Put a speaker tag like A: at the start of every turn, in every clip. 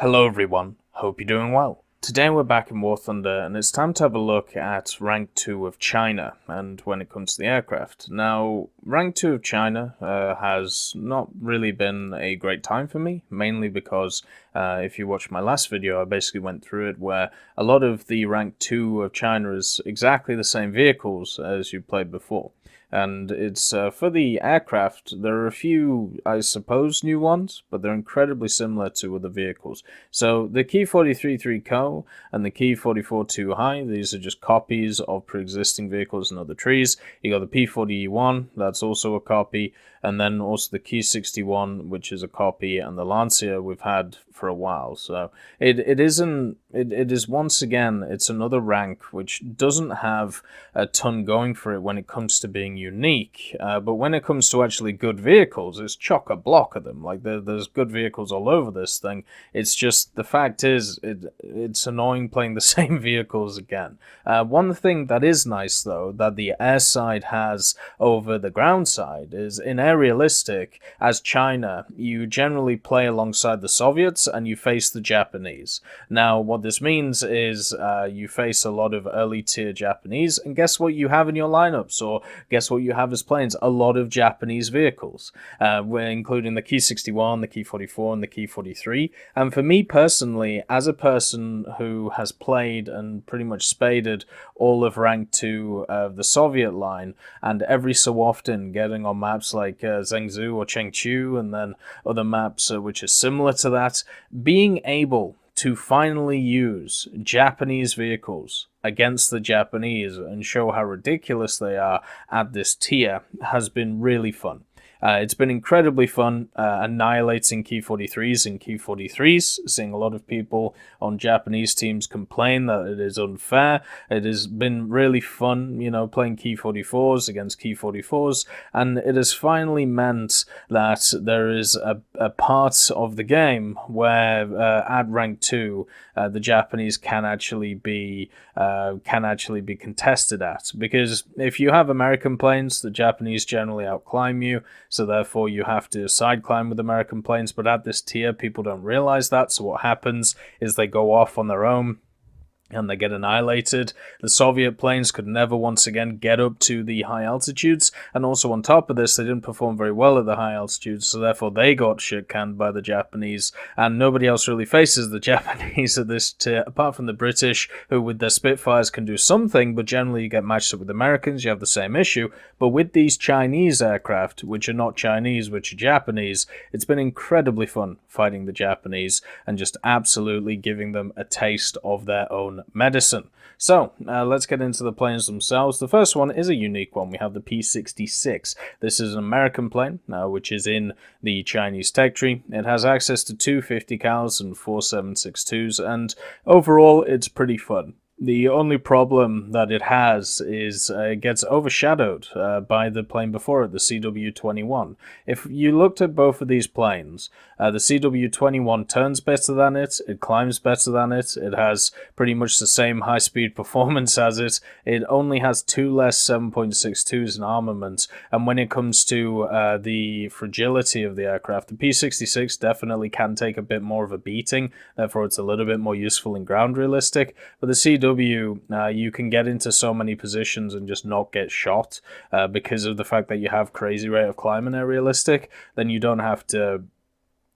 A: Hello everyone, hope you're doing well. Today we're back in War Thunder and it's time to have a look at Rank 2 of China and when it comes to the aircraft. Now, Rank 2 of China has not really been a great time for me, mainly because if you watched my last video I basically went through it where a lot of the Rank 2 of China is exactly the same vehicles as you played before. And it's for the aircraft, there are a few, I suppose, new ones, but they're incredibly similar to other vehicles. So the Ki 43-3 Co and the Ki 44-2 High, these are just copies of pre-existing vehicles and other trees. You got the P40E1, that's also a copy, and then also the Ki 61, which is a copy, and the Lancia we've had for a while. So it is once again, it's another rank which doesn't have a ton going for it when it comes to being unique, but when it comes to actually good vehicles, it's chock-a-block of them. Like there's good vehicles all over this thing. It's just the fact is it's annoying playing the same vehicles again. One thing that is nice though that the air side has over the ground side is in air realistic, as China, you generally play alongside the Soviets and you face the Japanese. Now what this means is you face a lot of early tier Japanese, and guess what you have in your lineups, or guess what you have as planes? A lot of Japanese vehicles, including the Ki 61, the Ki 44, and the Ki 43. And for me personally, as a person who has played and pretty much spaded all of Rank 2 of the Soviet line, and every so often getting on maps like Zhengzhou or Chengchu, and then other maps which are similar to that, being able to finally use Japanese vehicles against the Japanese and show how ridiculous they are at this tier has been really fun. It's been incredibly fun annihilating Ki 43s and Ki 43s, seeing a lot of people on Japanese teams complain that it is unfair. It has been really fun, you know, playing Ki 44s against Ki 44s, and it has finally meant that there is a part of the game where at Rank 2 the Japanese can actually be contested at, because if you have American planes, the Japanese generally outclimb you, so therefore you have to side climb with American planes. But at this tier, people don't realize that, so what happens is they go off on their own and they get annihilated. The Soviet planes could never once again get up to the high altitudes, and also on top of this, they didn't perform very well at the high altitudes, so therefore they got shit-canned by the Japanese, and nobody else really faces the Japanese at this tier, apart from the British, who with their Spitfires can do something, but generally you get matched up with Americans, you have the same issue. But with these Chinese aircraft, which are not Chinese, which are Japanese, it's been incredibly fun fighting the Japanese, and just absolutely giving them a taste of their own medicine. So let's get into the planes themselves. The first one is a unique one. We have the P-66. This is an American plane, which is in the Chinese tech tree. It has access to two 50 cals and four 7.62s, and overall it's pretty fun. The only problem that it has is it gets overshadowed by the plane before it, the CW-21. If you looked at both of these planes, the CW-21 turns better than it climbs better than it has pretty much the same high-speed performance as it only has two less 7.62s in armament, and when it comes to the fragility of the aircraft, the P-66 definitely can take a bit more of a beating, therefore it's a little bit more useful in ground realistic, but the CW, you can get into so many positions and just not get shot because of the fact that you have crazy rate of climb in air realistic. Then you don't have to,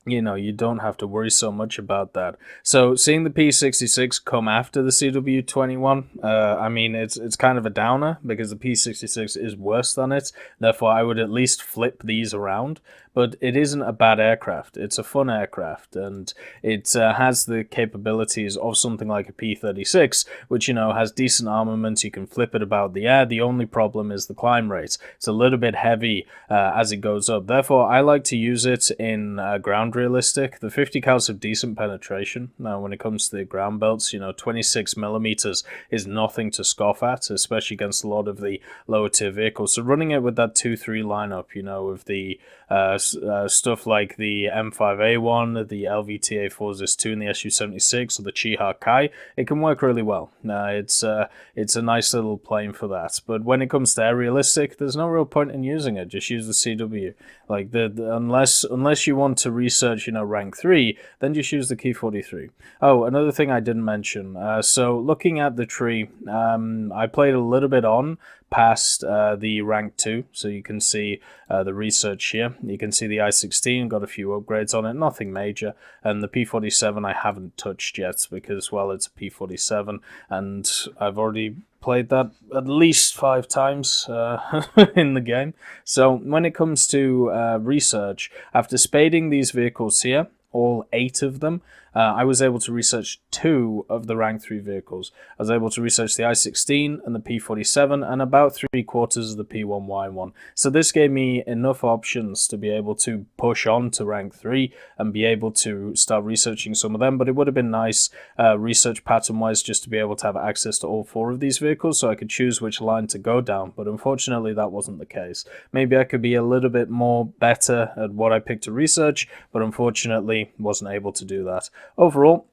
A: you don't have to worry so much about that. So seeing the P-66 come after the CW-21, I mean, it's kind of a downer because the P-66 is worse than it. Therefore, I would at least flip these around. But it isn't a bad aircraft. It's a fun aircraft, and it has the capabilities of something like a P-36, which, has decent armament. You can flip it about the air. The only problem is the climb rate. It's a little bit heavy as it goes up. Therefore, I like to use it in ground realistic. The 50 cals have decent penetration. Now, when it comes to the ground belts, 26 millimeters is nothing to scoff at, especially against a lot of the lower tier vehicles. So running it with that 2-3 lineup, with the stuff like the M5A1, the LVTA-4ZIS-2, and the Su-76, or the Chiha Kai, it can work really well. It's a nice little plane for that. But when it comes to air realistic, there's no real point in using it. Just use the CW. Like unless you want to research, rank 3, then just use the Key 43. Oh, another thing I didn't mention. So looking at the tree, I played a little bit on past the rank 2, so you can see the research here. You can see the I-16 got a few upgrades on it, nothing major, and the P-47 I haven't touched yet because, well, it's a P-47 and I've already played that at least 5 times in the game. So when it comes to research, after spading these vehicles here, all 8 of them, I was able to research 2 of the rank 3 vehicles. I was able to research the I-16 and the P-47 and about 3/4 of the P-1Y1. So this gave me enough options to be able to push on to rank 3 and be able to start researching some of them. But it would have been nice, research pattern-wise, just to be able to have access to all 4 of these vehicles so I could choose which line to go down. But unfortunately, that wasn't the case. Maybe I could be a little bit more better at what I picked to research, but unfortunately wasn't able to do that. Overall,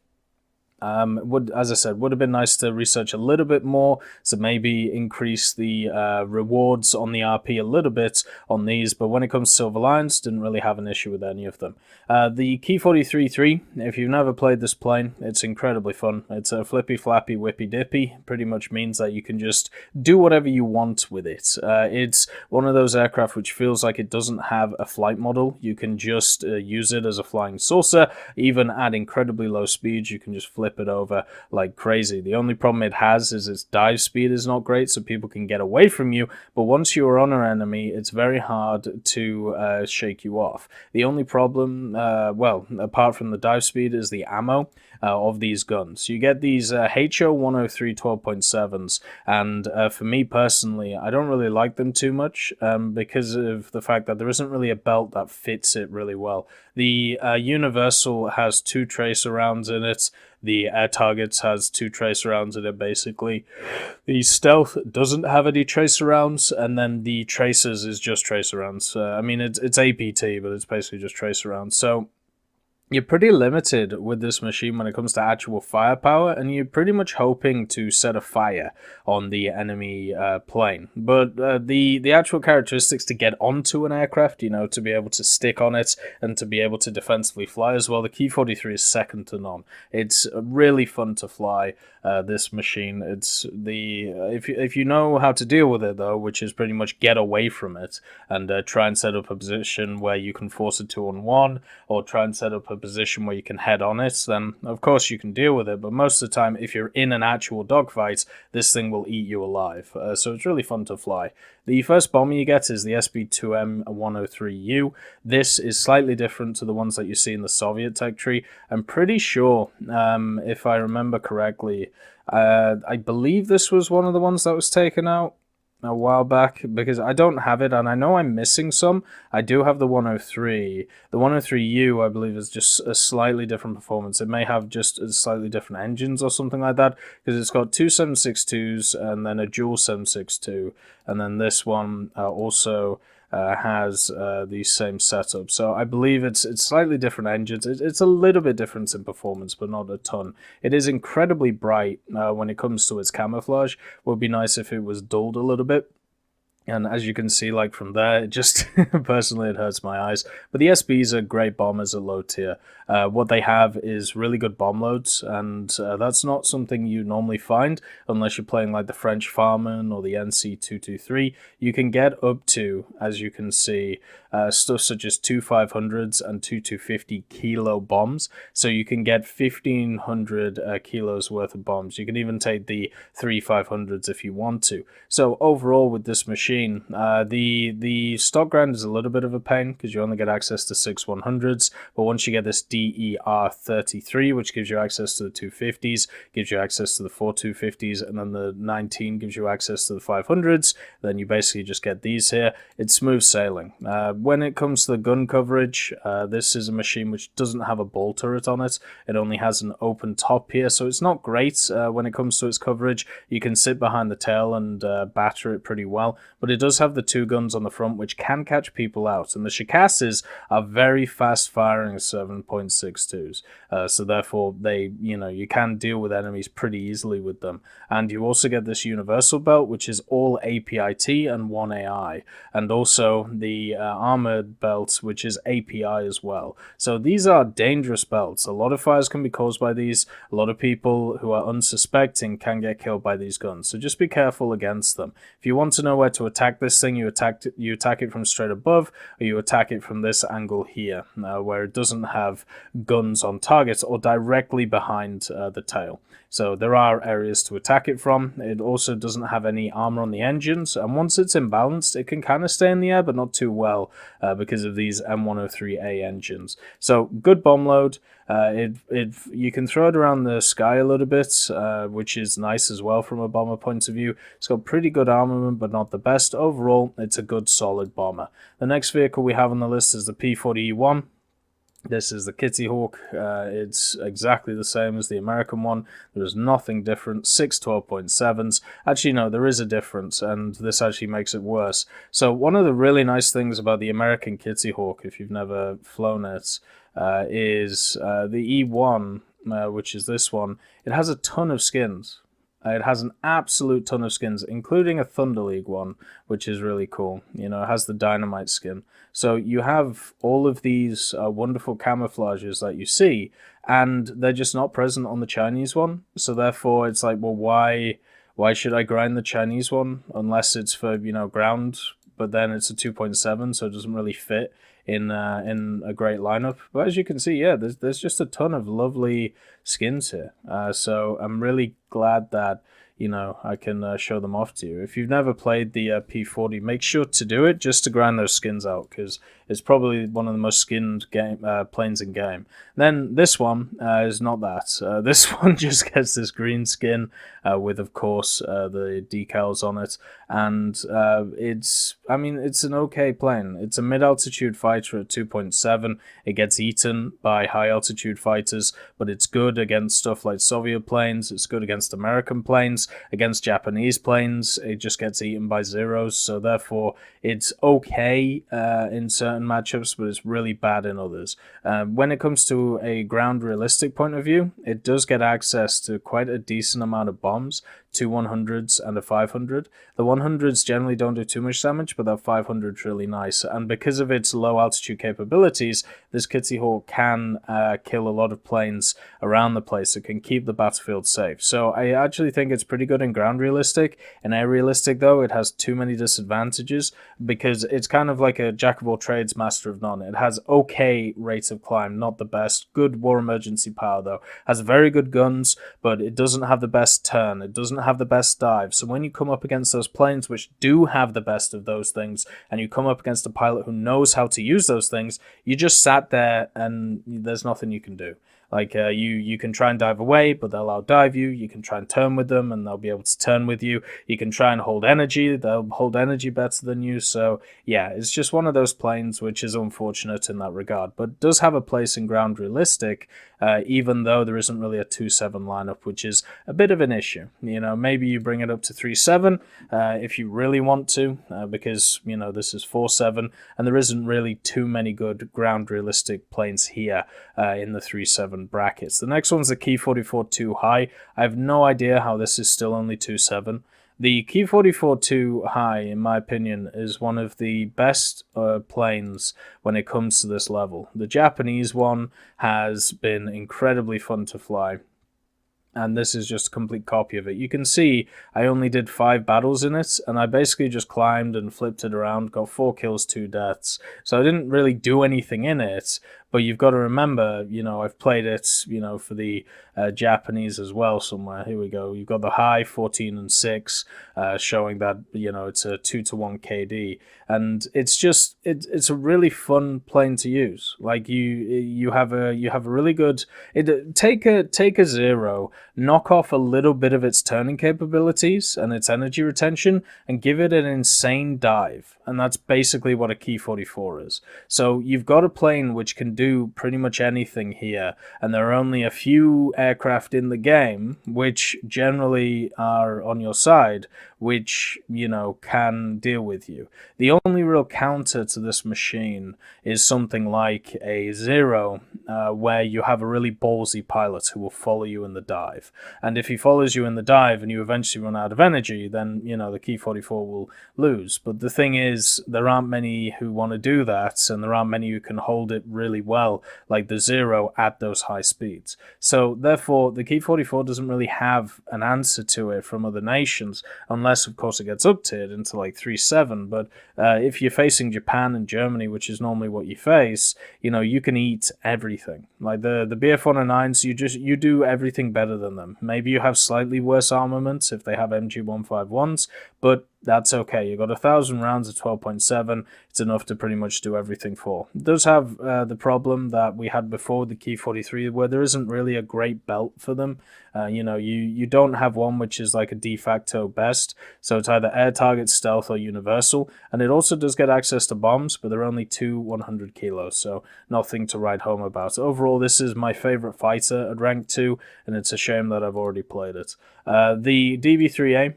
A: as I said, would have been nice to research a little bit more, so maybe increase the rewards on the RP a little bit on these, but when it comes to Silver Lions, didn't really have an issue with any of them. The Key 43-3, if you've never played this plane, it's incredibly fun. It's a flippy, flappy, whippy dippy, pretty much means that you can just do whatever you want with it. It's one of those aircraft which feels like it doesn't have a flight model. You can just use it as a flying saucer, even at incredibly low speeds, you can just flip it over like crazy. The only problem it has is its dive speed is not great, so people can get away from you, but once you are on an enemy, it's very hard to shake you off. The only problem, well, apart from the dive speed, is the ammo of these guns. You get these HO-103 12.7s, and for me personally, I don't really like them too much because of the fact that there isn't really a belt that fits it really well. The Universal has 2 tracer rounds in it. The Air Targets has 2 tracer rounds in it, basically. The Stealth doesn't have any tracer rounds, and then the Tracers is just tracer rounds. I mean, it's APT, but it's basically just tracer rounds. So you're pretty limited with this machine when it comes to actual firepower, and you're pretty much hoping to set a fire on the enemy plane. But the actual characteristics to get onto an aircraft, to be able to stick on it and to be able to defensively fly as well, the Key 43 is second to none. It's really fun to fly this machine. It's if you know how to deal with it, though, which is pretty much get away from it and try and set up a position where you can force a 2-on-1, or try and set up a position where you can head on it, then of course you can deal with it. But most of the time, if you're in an actual dogfight, this thing will eat you alive. So it's really fun to fly. The first bomber you get is the SB-2M103U. This is slightly different to the ones that you see in the Soviet tech tree. I'm pretty sure, if I remember correctly, I believe this was one of the ones that was taken out a while back, because I don't have it, and I know I'm missing some. I do have the 103. The 103U, I believe, is just a slightly different performance. It may have just slightly different engines or something like that, because it's got 2 762s and then a dual 762, and then this one also has the same setup. So I believe it's slightly different engines. It's a little bit different in performance, but not a ton. It is incredibly bright when it comes to its camouflage. Would be nice if it was dulled a little bit. And as you can see, like from there, it just, personally, it hurts my eyes. But the SBs are great bombers at low tier. What they have is really good bomb loads, and that's not something you normally find unless you're playing like the French Farman or the NC223. You can get up to, as you can see, stuff such as 2 500s and 2 250 kilo bombs. So you can get 1,500 kilos worth of bombs. You can even take the 3 500s if you want to. So overall, with this machine, the stock ground is a little bit of a pain because you only get access to 6 100s, but once you get this DER33, which gives you access to the 250s, gives you access to the 4 250s, and then the 19 gives you access to the 500s, then you basically just get these here. It's smooth sailing. When it comes to the gun coverage, this is a machine which doesn't have a ball turret on it. It only has an open top here, so it's not great when it comes to its coverage. You can sit behind the tail and batter it pretty well, but but it does have the 2 guns on the front, which can catch people out. And the Shikasas are very fast-firing 7.62s, so therefore they, you can deal with enemies pretty easily with them. And you also get this universal belt, which is all APIT and 1 AI, and also the armored belt, which is API as well. So these are dangerous belts. A lot of fires can be caused by these. A lot of people who are unsuspecting can get killed by these guns, so just be careful against them. If you want to know where to attack this thing, you attack it from straight above, or you attack it from this angle here, where it doesn't have guns on targets, or directly behind the tail. So there are areas to attack it from. It also doesn't have any armor on the engines, and once it's imbalanced, it can kind of stay in the air, but not too well because of these M103A engines. So good bomb load. You can throw it around the sky a little bit, which is nice as well from a bomber point of view. It's got pretty good armament, but not the best. Overall, it's a good solid bomber. The next vehicle we have on the list is the P-40E-1. This is the Kitty Hawk. It's exactly the same as the American one. There is nothing different. 6 12.7s. Actually, no, there is a difference, and this actually makes it worse. So one of the really nice things about the American Kitty Hawk, if you've never flown it, is the E1, which is this one. It has a ton of skins. It has an absolute ton of skins, including a Thunder League one, which is really cool. It has the Dynamite skin. So you have all of these wonderful camouflages that you see, and they're just not present on the Chinese one. So therefore, it's like, well, why should I grind the Chinese one unless it's for ground? But then it's a 2.7, so it doesn't really fit in a great lineup. But as you can see, yeah, there's just a ton of lovely skins here. So I'm really glad that I can show them off to you. If you've never played the P40, make sure to do it just to grind those skins out, because it's probably one of the most skinned planes in game. Then this one is not that. This one just gets this green skin with, of course, the decals on it, and it's an okay plane. It's a mid-altitude fighter at 2.7. It gets eaten by high-altitude fighters, but it's good against stuff like Soviet planes. It's good against American planes. Against Japanese planes, it just gets eaten by zeros. So therefore, it's okay in certain matchups, but it's really bad in others. When it comes to a ground realistic point of view, it does get access to quite a decent amount of bombs, 2 100s and a 500. The 100s generally don't do too much damage, but that 500 is really nice. And because of its low altitude capabilities, this Kitty Hawk can kill a lot of planes around the place. It can keep the battlefield safe. So I actually think it's pretty good in ground realistic. In air realistic, though, it has too many disadvantages because it's kind of like a jack of all trades, master of none. It has okay rates of climb, not the best. Good war emergency power, though. Has very good guns, but it doesn't have the best turn. It doesn't have the best dive. So when you come up against those planes which do have the best of those things, and you come up against a pilot who knows how to use those things, you just sat there and there's nothing you can do. Like you can try and dive away, but they'll outdive you. You can try and turn with them, and they'll be able to turn with you. You can try and hold energy. They'll hold energy better than you. So yeah, it's just one of those planes which is unfortunate in that regard, but does have a place in ground realistic, even though there isn't really a 2.7 lineup, which is a bit of an issue. Maybe you bring it up to 3.7 if you really want to, because this is 4.7, and there isn't really too many good ground realistic planes here in the 3.7 brackets. The next one's the Key 44-2 High. I have no idea how this is still only 2.7. The Key 44-2 High, in my opinion, is one of the best planes when it comes to this level. The Japanese one has been incredibly fun to fly, and this is just a complete copy of it. You can see I only did 5 battles in it, and I basically just climbed and flipped it around, got 4 kills, 2 deaths. So I didn't really do anything in it, but you've got to remember, I've played it, for the Japanese as well somewhere. Here we go. You've got the high 14 and 6, showing that, it's a 2-to-1 KD. And it's just, it's a really fun plane to use. Like you have a really good, take a 0, knock off a little bit of its turning capabilities and its energy retention, and give it an insane dive. And that's basically what a Key 44 is. So you've got a plane which can do pretty much anything here, and there are only a few aircraft in the game which generally are on your side, which, you know, can deal with you. The only real counter to this machine is something like a Zero, where you have a really ballsy pilot who will follow you in the dive. And if he follows you in the dive and you eventually run out of energy, then, you know, the Key 44 will lose. But the thing is, there aren't many who want to do that, and there aren't many who can hold it really well, like the Zero, at those high speeds. So therefore, the Key 44 doesn't really have an answer to it from other nations, unless, of course, it gets up-tiered into like 3.7. But if you're facing Japan and Germany, which is normally what you face, you know, you can eat everything. Like the BF-109s, you do everything better than them. Maybe you have slightly worse armaments if they have MG151s, but that's okay. You got 1,000 rounds of 12.7. It's enough to pretty much do everything for. It does have the problem that we had before the Key 43, where there isn't really a great belt for them. You know, you don't have one which is like a de facto best. So it's either air target, stealth, or universal. And it also does get access to bombs, but they're only 100 kilos, so nothing to write home about. Overall, this is my favorite fighter at rank 2, and it's a shame that I've already played it. The DB3A,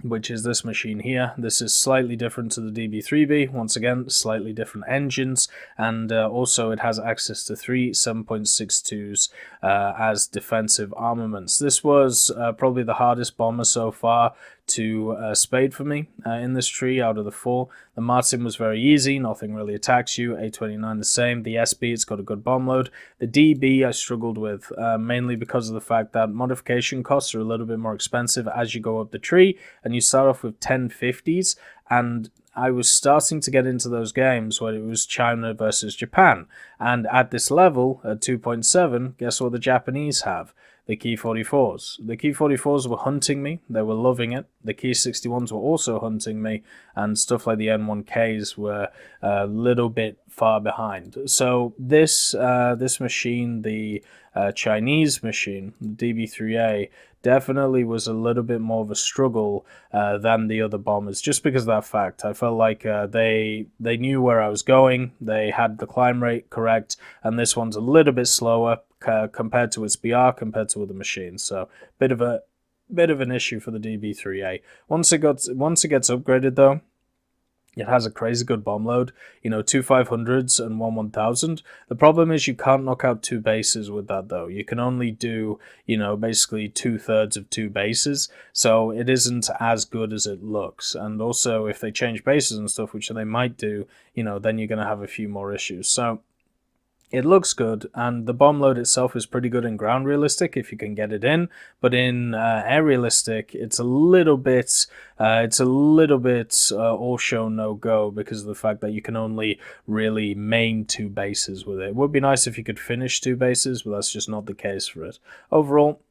A: which is this machine here. This is slightly different to the DB3B. Once again, slightly different engines, and also it has access to 3 7.62s as defensive armaments. This was probably the hardest bomber so far to spade for me in this tree out of the 4. The Martin was very easy, nothing really attacks you. A29 the same. The SB, it's got a good bomb load. The DB I struggled with, mainly because of the fact that modification costs are a little bit more expensive as you go up the tree, and you start off with 1050s, and I was starting to get into those games where it was China versus Japan, and at this level, at 2.7, guess what the Japanese have? The Key 44s. The Key 44s were hunting me. They were loving it. The Key 61s were also hunting me, and stuff like the N1Ks were a little bit far behind. So this machine, the Chinese machine, the DB3A, definitely was a little bit more of a struggle than the other bombers, just because of that fact. I felt like they knew where I was going, they had the climb rate correct, and this one's a little bit slower compared to its BR, compared to other machines. So bit of an issue for the DB3A. Once it gets upgraded though, it has a crazy good bomb load, you know, 2 500s and 1000. The problem is you can't knock out 2 bases with that though. You can only do, you know, basically 2/3 of 2 bases, so it isn't as good as it looks. And also, if they change bases and stuff, which they might do, you know, then you're going to have a few more issues. So it looks good, and the bomb load itself is pretty good in ground realistic if you can get it in, but in air realistic, it's a little bit all show no go because of the fact that you can only really main 2 bases with it. It would be nice if you could finish 2 bases, but that's just not the case for it. Overall,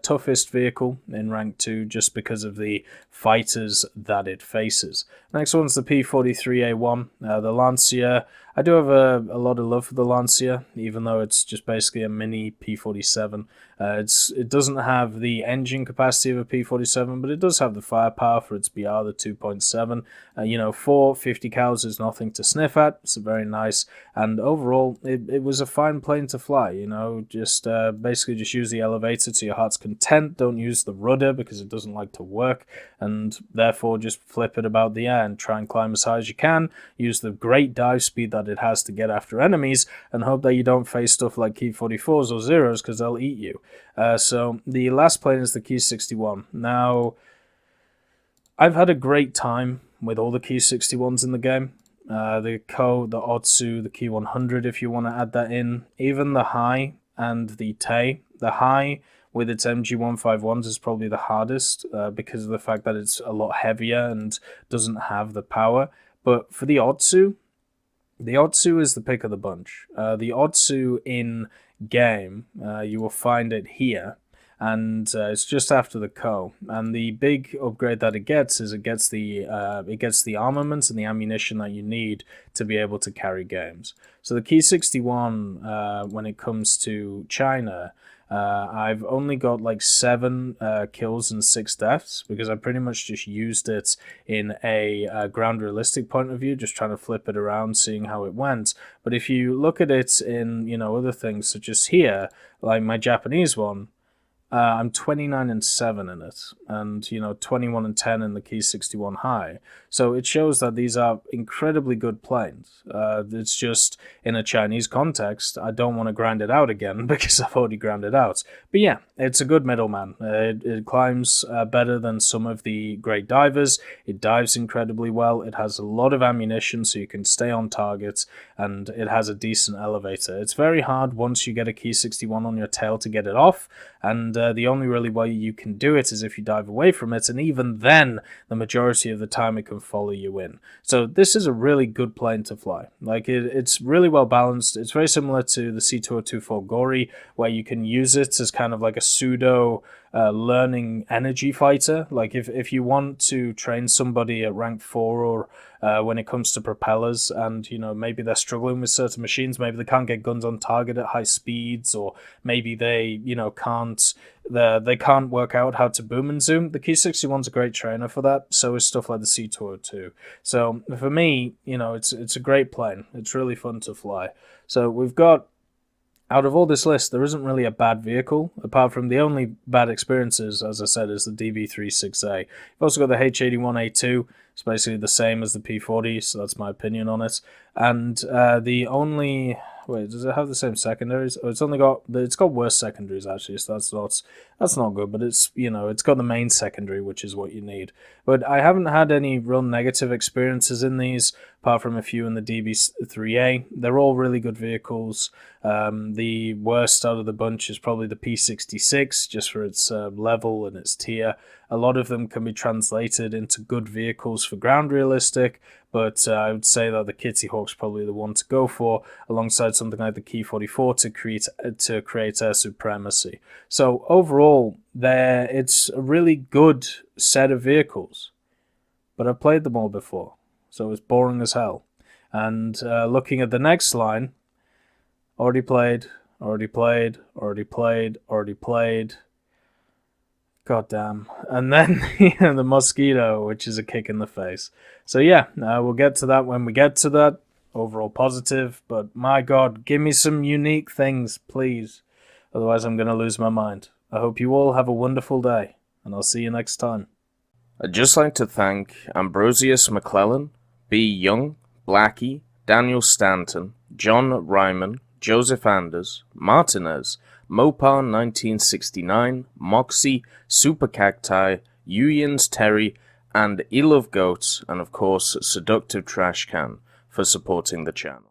A: toughest vehicle in rank 2 just because of the fighters that it faces. Next one's the P43A1, the Lancia. I do have a lot of love for the Lancia, even though it's just basically a mini P47. It doesn't have the engine capacity of a P47, but it does have the firepower for its BR, the 2.7. You know, 450 cows is nothing to sniff at. It's very nice, and overall, it was a fine plane to fly. You know, just basically just use the elevator to your heart's content. Don't use the rudder because it doesn't like to work, and therefore just flip it about the air and try and climb as high as you can. Use the great dive speed that it has to get after enemies, and hope that you don't face stuff like Key 44s or Zeros because they'll eat you. So the last plane is the Key 61. Now, I've had a great time with all the Key 61s in the game. The Ko, the Otsu, the Key 100 if you want to add that in. Even the High and the Tei. The High with its MG151s is probably the hardest because of the fact that it's a lot heavier and doesn't have the power. But for the Otsu is the pick of the bunch. The Otsu in game, you will find it here, and it's just after the Ko. And the big upgrade that it gets is it gets the armaments and the ammunition that you need to be able to carry games. So the Key 61, when it comes to China, I've only got like 7 kills and 6 deaths because I pretty much just used it in a ground realistic point of view, just trying to flip it around, seeing how it went. But if you look at it in, you know, other things such as here, like my Japanese one, I'm 29-7 in it, and 21-10 in the Key 61 High. So it shows that these are incredibly good planes. It's just in a Chinese context, I don't want to grind it out again because I've already ground it out. But yeah, it's a good middleman. It climbs better than some of the great divers. It dives incredibly well. It has a lot of ammunition, so you can stay on target, and it has a decent elevator. It's very hard once you get a Key 61 on your tail to get it off, and the only really way you can do it is if you dive away from it, and even then, the majority of the time it can follow you in. So this is a really good plane to fly. Like, it's really well balanced. It's very similar to the C2024 Gory, where you can use it as kind of like a pseudo learning energy fighter. Like if you want to train somebody at rank 4 or when it comes to propellers, and maybe they're struggling with certain machines, maybe they can't get guns on target at high speeds, or maybe they can't work out how to boom and zoom. The Key 61's a great trainer for that. So is stuff like the C202. So for me, it's a great plane. It's really fun to fly. So we've got, out of all this list, there isn't really a bad vehicle, apart from the only bad experiences, as I said, is the DB36A. You've also got the H81A2. It's basically the same as the P40, so that's my opinion on it. And the only... Wait, does it have the same secondaries? Oh, it's got worse secondaries, actually, so that's not good, but it's got the main secondary, which is what you need. But I haven't had any real negative experiences in these, apart from a few in the DB3A. They're all really good vehicles. The worst out of the bunch is probably the P66, just for its level and its tier. A lot of them can be translated into good vehicles for ground realistic, but I would say that the Kitty Hawk's probably the one to go for, alongside something like the Key 44 to create air supremacy. So overall, it's a really good set of vehicles, but I've played them all before, so it's boring as hell. And looking at the next line, already played. God damn. And then the Mosquito, which is a kick in the face. So yeah, we'll get to that when we get to that. Overall positive, but my god, give me some unique things, please. Otherwise I'm going to lose my mind. I hope you all have a wonderful day, and I'll see you next time. I'd just like to thank Ambrosius McClellan, B. Young, Blackie, Daniel Stanton, John Ryman, Joseph Anders, Martinez, Mopar 1969, Moxie, Super Cacti, Uyins Terry, and Eel of Goats, and of course Seductive Trash Can for supporting the channel.